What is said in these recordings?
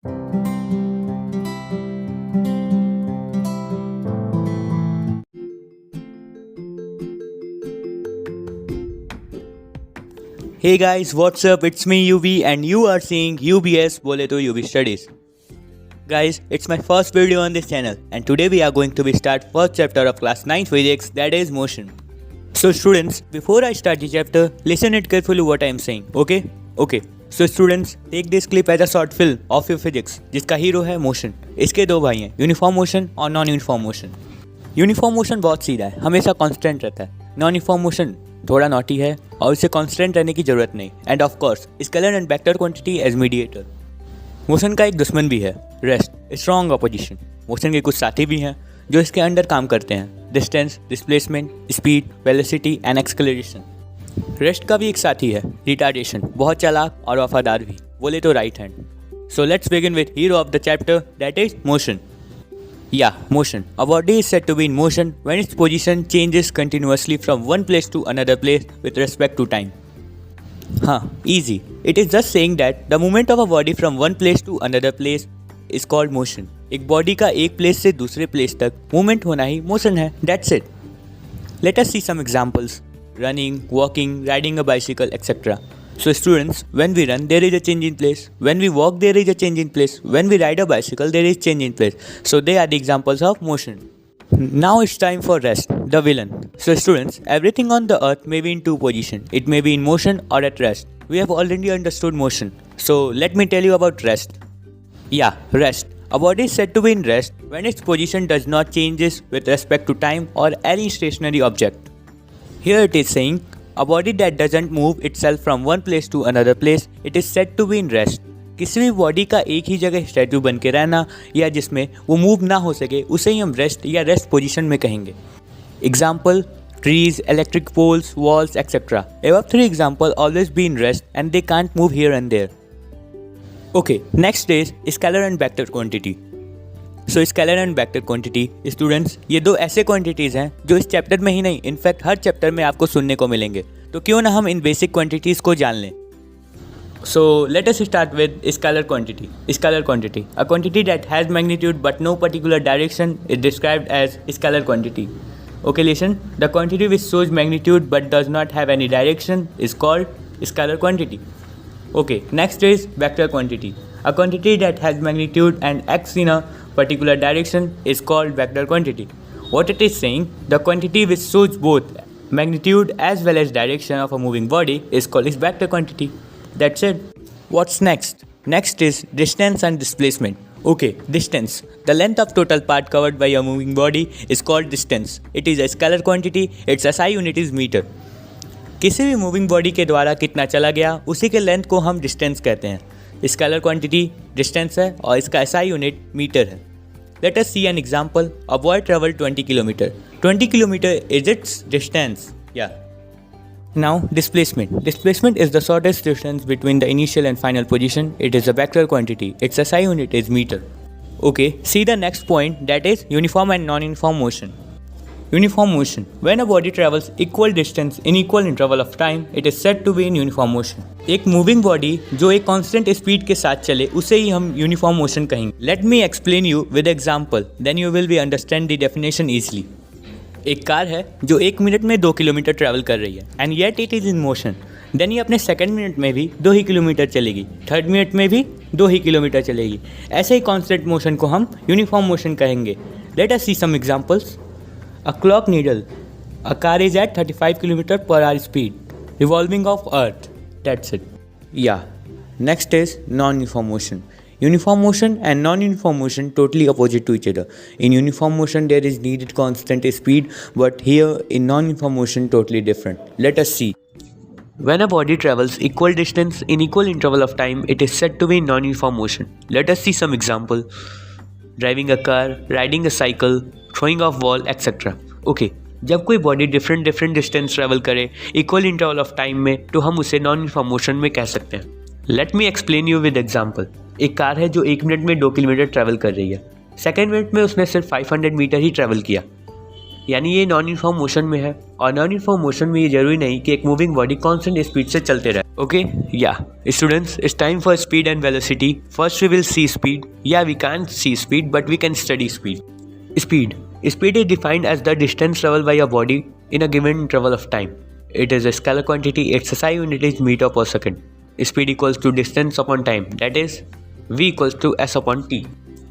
Hey guys, what's up? It's me UV and you are seeing UBS Bole to UV Studies. Guys, it's my first video on this channel and today we are going to start first chapter of class 9 physics, that is motion. So students, before I start the chapter, listen it carefully what I am saying, okay? Okay. So students, take this clip as a short film of your physics जिसका hero है motion. इसके दो भाई हैं, uniform motion और non uniform motion. Uniform motion बहुत सीधा है, हमेशा कांस्टेंट रहता है. नॉन यूनिफॉर्म मोशन थोड़ा नॉटी है और इसे कांस्टेंट रहने की जरूरत नहीं. And of course scalar and vector quantity as mediator. Motion का एक दुश्मन भी है, रेस्ट, स्ट्रॉन्ग अपोजिशन. मोशन के कुछ साथी भी हैं जो इसके अंडर काम करते हैं, distance, displacement, speed, velocity and acceleration. Rest का भी एक साथी है, रिटार्डेशन, बहुत चालाक और वफादार भी, बोले तो right hand. So let's begin with hero of the chapter, that is motion. Yeah, motion. A body is said to be in motion when its position changes continuously from one place to another place with respect to time. Easy. It is just saying that the movement of a body from one place to another place is called motion. एक body का एक place से दूसरे place तक movement होना ही motion है. That's it. Let us see some examples. Running, walking, riding a bicycle, etc. So students, when we run, there is a change in place. When we walk, there is a change in place. When we ride a bicycle, there is change in place. So they are the examples of motion. Now it's time for rest, the villain. So students, everything on the earth may be in two positions. It may be in motion or at rest. We have already understood motion. So let me tell you about rest. Rest. A body is said to be in rest when its position does not changes with respect to time or any stationary object. Here it is saying, a body that doesn't move itself from one place to another place, it is said to be in rest. किसी भी body का एक ही जगह statue बन के रहना या जिसमें वो मूव ना हो सके उसे ही हम रेस्ट या रेस्ट पोजीशन में कहेंगे. Example, trees, electric poles, walls, etc. Above three examples always be in rest and they can't move here and there. Okay, next is scalar and vector quantity. So scalar and vector quantity students, ये दो ऐसे quantities हैं जो इस chapter में ही नहीं, in fact हर chapter में आपको सुनने को मिलेंगे. तो क्यों ना हम इन बेसिक क्वांटिटीज़ को जान लें. So let us start with scalar quantity. Scalar quantity, a quantity that has magnitude but no particular direction is described as scalar quantity. Okay listen, the quantity which shows magnitude but does not have any direction is called scalar quantity. Okay, next is vector quantity. A quantity that has magnitude and acts in a particular direction is called vector quantity. What it is saying, the quantity which shows both magnitude as well as direction of a moving body is called vector quantity. That's it. What's next? Next is distance and displacement. Okay, distance. The length of total part covered by a moving body is called distance. It is a scalar quantity. Its SI unit is meter. किसी भी moving body के द्वारा कितना चला गया उसी के length को हम डिस्टेंस कहते हैं. स्केलर क्वांटिटी डिस्टेंस है और इसका SI यूनिट मीटर है. Let us see an example. A boy travel 20 kilometre. 20 kilometre is its distance. Now displacement. Displacement is the shortest distance between the initial and final position. It is a vector quantity. Its SI unit is metre. Okay, see the next point, that is uniform and non uniform motion. Uniform motion. When a body travels equal distance in equal interval of time, it is said to be in uniform motion. एक moving body जो एक constant speed के साथ चले उसे ही हम uniform motion कहेंगे. Let me explain you with example, then you will be understand the definition easily. एक कार है जो 1 मिनट में 2 किलोमीटर ट्रैवल कर रही है and yet it is in motion. Then ये अपने सेकेंड मिनट में भी 2 ही किलोमीटर चलेगी, थर्ड मिनट में भी 2 ही किलोमीटर चलेगी. ऐसे ही constant motion को हम uniform motion कहेंगे. Let us see some examples. A clock needle. A car is at 35 km per hour speed, revolving off Earth. That's it. Next is non-uniform motion. Uniform motion and non-uniform motion totally opposite to each other. In uniform motion there is needed constant speed, but here in non-uniform motion totally different. Let us see. When a body travels equal distance in equal interval of time, it is said to be in non-uniform motion. Let us see some example. Driving a car, riding a cycle, throwing off wall, etc. Okay, जब कोई body different distance travel करे equal interval of time में तो हम उसे non uniform motion में कह सकते हैं. Let me explain you with example. एक कार है जो 1 मिनट में 2 किलोमीटर ट्रैवल कर रही है. सेकेंड मिनट में उसने सिर्फ 500 मीटर ही ट्रैवल किया. यानी ये नॉन यूनिफॉर्म मोशन में है, और नॉन यूनिफॉर्म मोशन में ये जरूरी नहीं कि एक मूविंग बॉडी कांस्टेंट स्पीड से चलते रहे. Okay yeah students, it's time for speed and velocity. First we will see speed. Yeah we can't see speed but we can study speed. Speed is defined as the distance traveled by a body in a given interval of time. It is a scalar quantity. Its SI unit is meter per second. Speed equals to distance upon time. That is V equals to S upon T.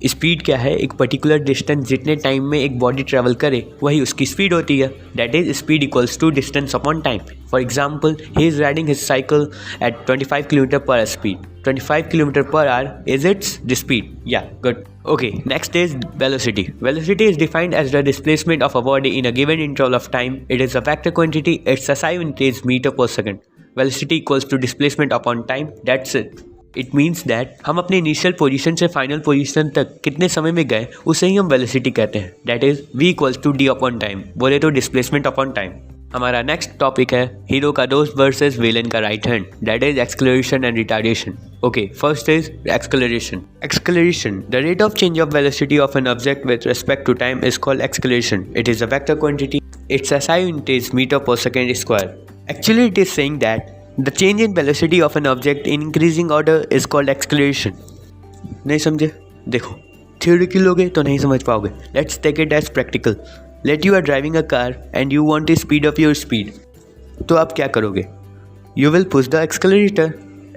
Speed क्या है? एक particular distance जितने time में एक body travel करे वही उसकी speed होती है. That is speed equals to distance upon time. For example, he is riding his cycle at 25 kilometre per speed. 25 kilometre per hour is it's the speed. Yeah good. Okay, next is velocity. Velocity is defined as the displacement of a body in a given interval of time. It is a vector quantity. Its SI unit is meter per second. Velocity equals to displacement upon time. That's it. It means that हम अपने initial position से final position तक कितने समय में गए उसे ही हम वेलोसिटी कहते हैं. That is V equals to D upon time. बोले तो डिस्प्लेसमेंट अपॉन टाइम. हमारा नेक्स्ट टॉपिक है हीरो का दोस्त वर्सेस विलेन का right hand. That is acceleration and retardation. Okay, first is acceleration. Acceleration. The rate of change of velocity of an object with respect to time is called acceleration. It is a vector quantity. Its SI unit is meter per second square. Actually, it is saying that the change in velocity of an object in increasing order is called acceleration. नहीं समझे? देखो, theory की लोगे तो नहीं समझ पाओगे. Let's take it as practical. Let you are driving a car and you want to speed up your speed. तो आप क्या करोगे? You will push the accelerator.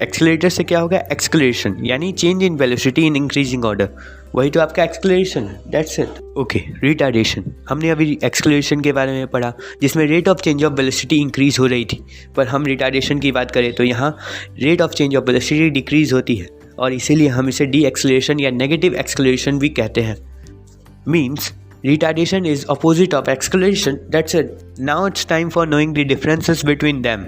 Accelerator से क्या होगा? एक्सेलरेशन, यानी change in velocity in increasing order. वही तो आपका एक्सेलरेशन है. That's it. Okay, retardation. हमने अभी एक्सेलरेशन के बारे में पढ़ा जिसमें rate of change of velocity increase हो रही थी, पर हम रिटार्डेशन की बात करें तो यहाँ rate of change of velocity decrease होती है, और इसीलिए हम इसे डी एक्सेलरेशन या नेगेटिव एक्सेलरेशन भी कहते हैं. Means retardation is opposite of acceleration. That's it. Now it's time for knowing the differences between them.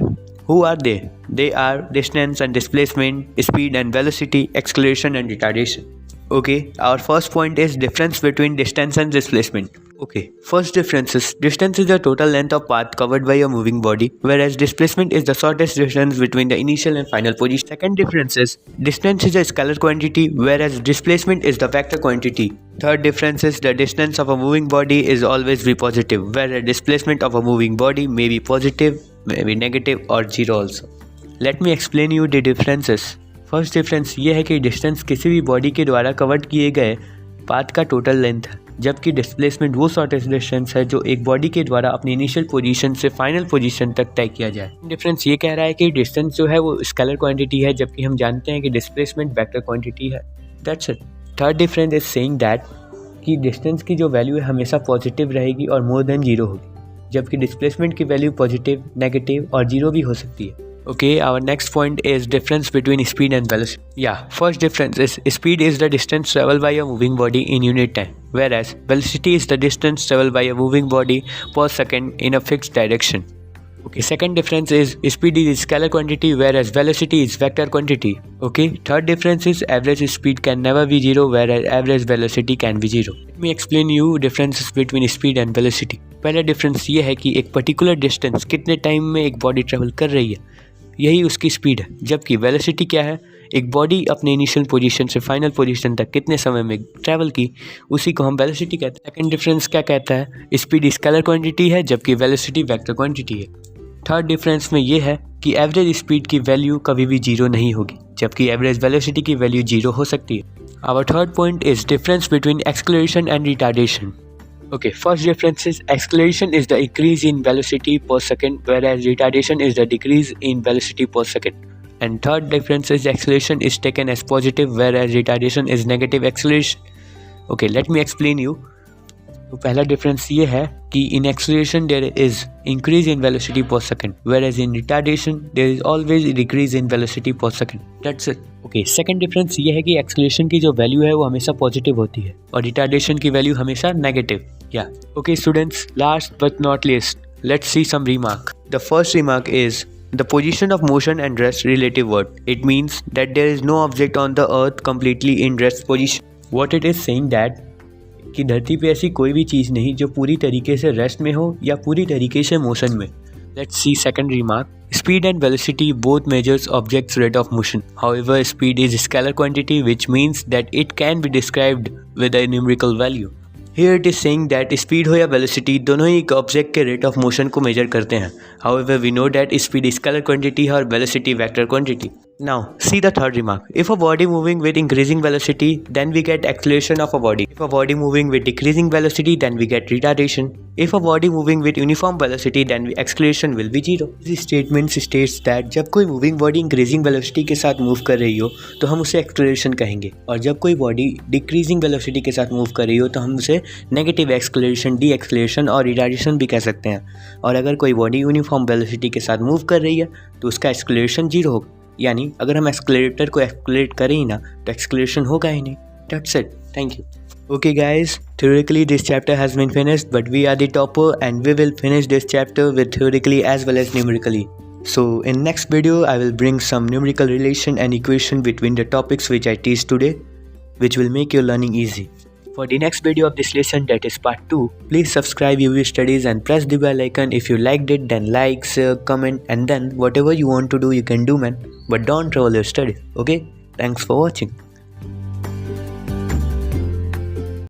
Who are they? They are distance and displacement, speed and velocity, acceleration and retardation. Okay, our first point is difference between distance and displacement. Okay, first difference is distance is the total length of path covered by a moving body, whereas displacement is the shortest distance between the initial and final position. Second difference is distance is a scalar quantity, whereas displacement is the vector quantity. Third difference is the distance of a moving body is always be positive, whereas displacement of a moving body may be positive, may be negative or zero also. Let me explain you the differences. First difference ये है कि distance किसी भी body के द्वारा cover किए गए path का टोटल लेंथ है, जबकि डिस्प्लेसमेंट वो शॉर्टेस्ट डिस्टेंस है जो एक बॉडी के द्वारा अपनी इनिशियल पोजीशन से फाइनल पोजीशन तक तय किया जाए. डिफरेंस ये कह रहा है कि डिस्टेंस जो है वो स्केलर क्वांटिटी है, जबकि हम जानते हैं कि डिस्प्लेसमेंट वेक्टर क्वांटिटी है. That's it. Third difference is saying that कि डिस्टेंस की जो वैल्यू है हमेशा पॉजिटिव रहेगी और मोर देन जीरो होगी, जबकि डिस्प्लेसमेंट की वैल्यू पॉजिटिव, नेगेटिव और जीरो भी हो सकती है. Okay, our next point is difference between speed and velocity. Yeah, first difference is speed is the distance traveled by a moving body in unit time, whereas velocity is the distance traveled by a moving body per second in a fixed direction. Okay, second difference is speed is scalar quantity, whereas velocity is vector quantity. Okay, third difference is average speed can never be zero, whereas average velocity can be zero. Let me explain you differences between speed and velocity. पहला difference ये है कि एक particular distance कितने time में एक body travel कर रही है यही उसकी स्पीड है, जबकि वेलोसिटी क्या है? एक बॉडी अपने इनिशियल पोजीशन से फाइनल पोजीशन तक कितने समय में ट्रैवल की उसी को हम वेलोसिटी कहते हैं. सेकंड डिफरेंस क्या कहता है? स्पीड स्केलर क्वांटिटी है जबकि वेलोसिटी वेक्टर क्वांटिटी है. थर्ड डिफरेंस में ये है कि एवरेज स्पीड की वैल्यू कभी भी जीरो नहीं होगी, जबकि एवरेज वेलोसिटी की वैल्यू जीरो हो सकती है. Our third point is difference between acceleration and retardation. Okay, first difference is acceleration is the increase in velocity per second, whereas retardation is the decrease in velocity per second. And third difference is acceleration is taken as positive, whereas retardation is negative acceleration. Okay, let me explain you. तो पहला difference ये है कि in acceleration there is increase in velocity per second, whereas in retardation there is always a decrease in velocity per second. That's it. Okay, second difference ये है कि acceleration की जो वैल्यू है वो हमेशा पॉजिटिव होती है और रिटार्डेशन की वैल्यू हमेशा negative. Yeah. Okay, students, last but not least, let's see some remark. The first remark is the position of motion and rest relative word. It means that there is no object on the earth completely in rest position. What it is saying that कि धरती पे ऐसी कोई भी चीज़ नहीं जो पूरी तरीके से रेस्ट में हो या पूरी तरीके से मोशन में. Let's see second remark. Speed and velocity both measures object's rate of motion. However, speed is a scalar quantity, which means that it can be described with a numerical value. Here it is saying that speed हो या velocity दोनों ही एक object के rate of motion को major करते हैं. However, we know that speed is scalar quantity और velocity vector quantity. Now, see the third remark. If a body moving with increasing velocity, then we get acceleration of a body. If a body moving with decreasing velocity, then we get retardation. If a body moving with uniform velocity, then acceleration will be 0. This statement states that जब कोई moving body increasing velocity के साथ move कर रही हो तो हम उसे acceleration कहेंगे, और जब कोई body decreasing velocity के साथ move कर रही हो तो हम उसे negative acceleration, de-acceleration और retardation भी कह सकते हैं. और अगर कोई body uniform velocity के साथ move कर रही है तो उसका acceleration 0 होगा. यानी अगर हम एक्सक्लेरेटर को एक्सक्लेरेट करें ही ना तो एक्सक्लेरेशन होगा ही नहीं. That's it. Thank you. Okay guys, theoretically this chapter has been finished, but we are the topper and we will finish this chapter with theoretically as well as numerically. So in next video I will bring some numerical relation and equation between the topics which I teach today, which will make your learning easy. For the next video of this lesson, that is part 2, please subscribe UV Studies and press the bell icon. If you liked it, then like, share, comment, and then whatever you want to do you can do, man. But don't trouble your studies, okay? Thanks for watching.